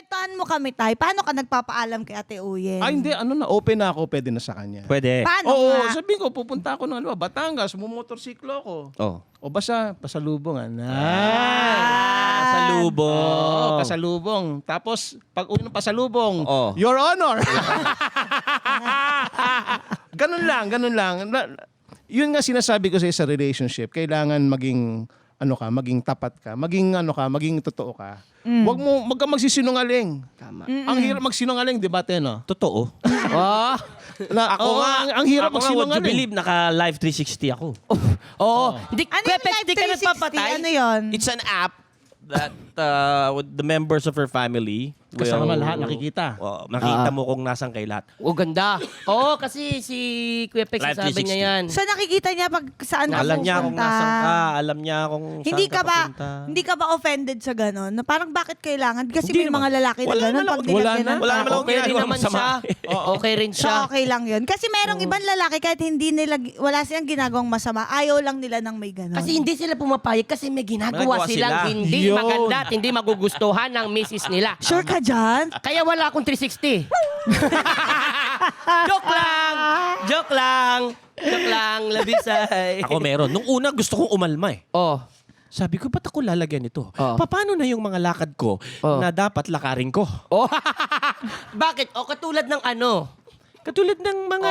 diretsahan mo kami, Tay. Paano ka nagpapaalam kay Ate Uyen? Hindi, open na ako, pwede na sa kanya. Pwede. Paano Oo, nga? sabihin ko, pupunta ako ng Batangas, mumotorsiklo ako. Oh. O basta, pasalubongan. Salubong. Pasalubong. Tapos, pag uwi ng pasalubong, Oh. Your Honor. Ganun lang. Yun nga sinasabi ko sa relationship, kailangan maging maging tapat ka, maging totoo ka. Wag ka magsisinungaling. Tama. Ang hirap magsinungaling, di ba, Teno? Totoo. Oh. Ako nga, ang hirap ako nga, would you magsinungaling. believe, naka-live 360 ako. Oo. Hindi, Ano yung Kwepes, Live di ka 360? nagpapatay? Ano yun? It's an app that with the members of her family. Kasama lahat, nakikita. Makita mo kung nasan kay lahat. Oh, ganda. Oo, kasi si Kwepes Live sabi niya 360. yan. So nakikita niya pag saan ka Alam niya kung pupunta. nasan ka, alam niya kung Hindi saan ka ba papunta. hindi ka ba offended sa ganon? Na parang bakit kailangan? Kasi Hindi may naman. mga lalaki na Wala ganon naman. pag Wala nilagyan na. ng Wala tao. naman akong Okay rin ginagawa naman masama. siya. Okay rin So, siya. okay lang yun. Kasi merong ibang lalaki kahit hindi nila, wala silang ginagawang masama, ayaw lang nila ng may ganon. Kasi hindi sila pumapayag kasi may Ginagawa ginagawa silang sila. hindi Yun. maganda at hindi magugustuhan ng misis nila. Sure ka dyan? Kaya wala akong 360. Joke lang! Joke lang! Joke lang, labisay. Ako meron. Nung una, gusto kong umalma eh. Oh. Sabi ko, ba't ako lalagyan ito? Oh. Paano na yung mga lakad ko Oh. na dapat lakarin ko? Oh. Bakit? O katulad ng ano? Katulad ng mga...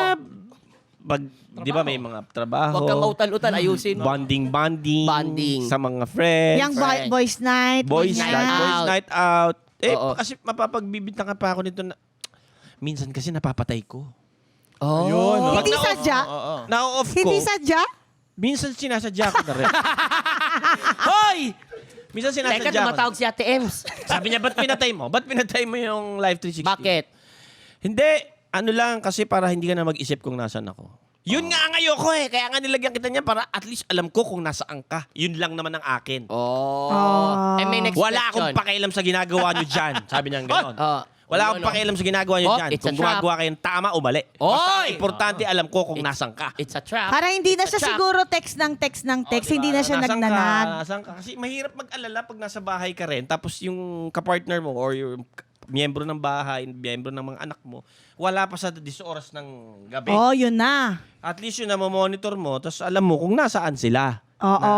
di ba may mga trabaho? Huwag kang mautal-utal, ayusin. Bonding. Bonding. Sa mga friends. Yung Friends. boys night. Boys ganyan. night. Boys out. night out. Oo. Kasi mapapagbibintang ka pa ako nito na... Minsan kasi napapatay ko. Oh. Yun. Hindi sadya? Na-off ko. Hindi sadya? Minsan sinasadya ko na rin. Hoy! Minsan Teka, sinasadya ko. tumatawag si Ate Ems. Sabi niya, ba't pinatay mo? Ba't pinatay mo yung Live 360? Bakit? Hindi. Ano lang, kasi para hindi ka na mag-isip kung nasan ako. Yun nga ang ayoko eh. Kaya nga nilagyan kita niya para at least alam ko kung nasaan ka. Yun lang naman ang akin. Oh. Eh, may next Wala question. akong pakialam sa ginagawa niyo dyan. Sabi niya gano'n. Oh. Wala Ano, akong ano? pakialam sa ginagawa niyo Oh, dyan. it's a Kung trap. gumagawa kayong tama o mali. Oy! Basta importante alam ko kung nasan ka. It's a trap. Para hindi na siya Trap. siguro text ng text, Diba? hindi na siya Nasaan nagnanag. Ka, nasaan ka? Kasi mahirap mag-alala pag nasa bahay ka rin. Tapos yung kapartner mo or yung miyembro ng bahay, miyembro ng mga anak mo, wala pa sa 10 oras ng gabi. Oh, yun na. At least yun na monitor mo, tapos alam mo kung nasaan sila. Oo.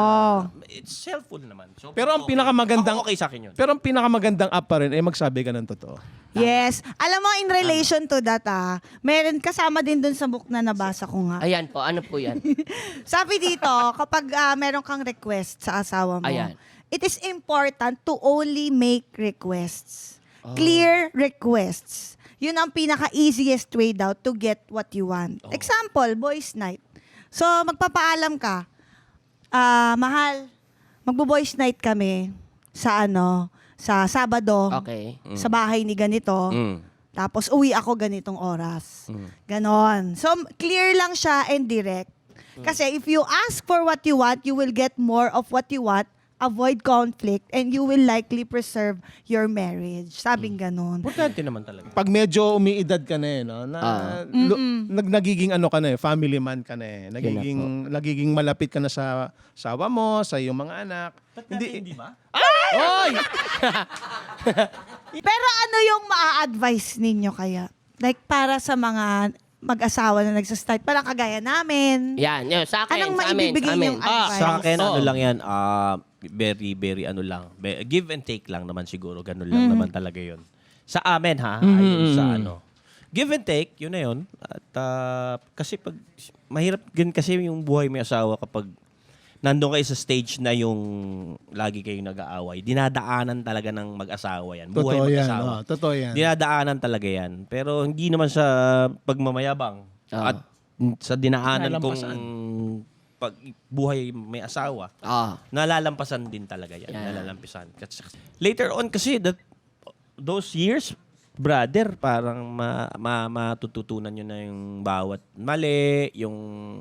It's helpful naman. So, Pero ang pinakamagandang ako okay sa akin yun. Pero ang pinakamagandang app pa rin ay magsabi ka ng totoo. Yes. Alam mo, in relation to that, meron kasama din dun sa book na nabasa ko nga. Ayan po, ano po yan? Sabi dito, kapag meron kang request sa asawa mo, Ayan. it is important to only make requests. Clear requests. Yun ang pinaka-easiest way daw to get what you want. Example, boys night. So, magpapaalam ka, mahal, magbo-boys night kami sa sa Sabado, Okay. sa bahay ni ganito. Tapos uwi ako ganitong oras. Ganon. So, clear lang siya and direct. Kasi if you ask for what you want, you will get more of what you want, avoid conflict, and you will likely preserve your marriage. Sabing ganon. Importante naman talaga. Pag medyo umiidad ka na na nagiging family man ka na nagiging malapit ka na sa asawa mo, sa iyong mga anak. Hindi ba? Oy! Pero ano yung maa-advise ninyo kaya? Like para sa mga mag-asawa na nagsastart, parang kagaya namin. Yan, yun. Sa akin, Anong sa amin, maibibigay sa amin. niyong advice? Sa akin, ano lang yan, very ano lang. Give and take lang naman siguro. Ganun lang naman talaga yun. Sa amin ha, ayun sa ano. Give and take, yun na yun. At kasi pag, mahirap din kasi yung buhay may asawa kapag nandun kayo sa stage na yung lagi kayong nag-aaway. Dinadaanan talaga ng mag-asawa yan. Buhay Totoo yan. mag-asawa. Totoo yan. Dinadaanan talaga yan. Pero hindi naman sa pagmamayabang. At sa dinaanan kong pag buhay may asawa, nalalampasan din talaga yan. Yeah. Nalalampisan. Later on kasi, those years, brother, parang matututunan nyo na yung bawat mali, yung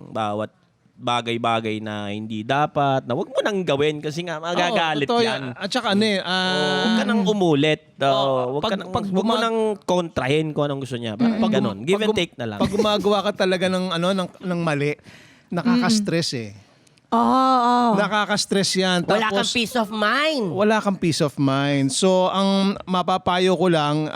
bawat bagay-bagay na hindi dapat, na wag mo nang gawin kasi nga magagalit Oo, totoo yan. At saka Huwag ka nang umulit. Huwag mo nang kontrahin kung anong gusto niya. Parang ganon. Give and take na lang. Pag gumagawa ka talaga ng mali, nakaka-stress eh. Oo. Nakaka-stress yan. Wala kang Tapos, peace of mind. wala kang peace of mind. So, ang mapapayo ko lang,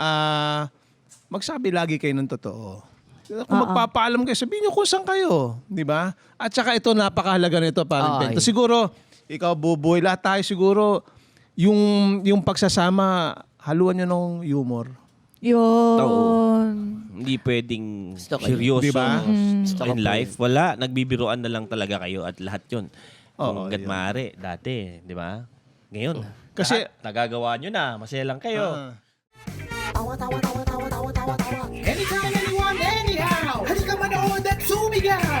magsabi lagi kayo ng totoo. Kung magpapaalam kayo, sabihin nyo kung saan kayo. Di ba? At saka ito, napakahalaga nito, parang Ay. Bento. Siguro, ikaw, Buboy, lahat tayo siguro, yung pagsasama, haluan nyo ng humor. Yun. Hindi pwedeng Gusto ko seryoso Diba? Gusto ko in po life. Wala. Nagbibiruan na lang talaga kayo at lahat yun. Oo, Kung hanggat yun. maaari, dati. Di ba? Ngayon, Kasi- lahat nagagawa nyo na. Masaya lang kayo. Anytime, anyone, anyhow. Halika manood at sumigaw.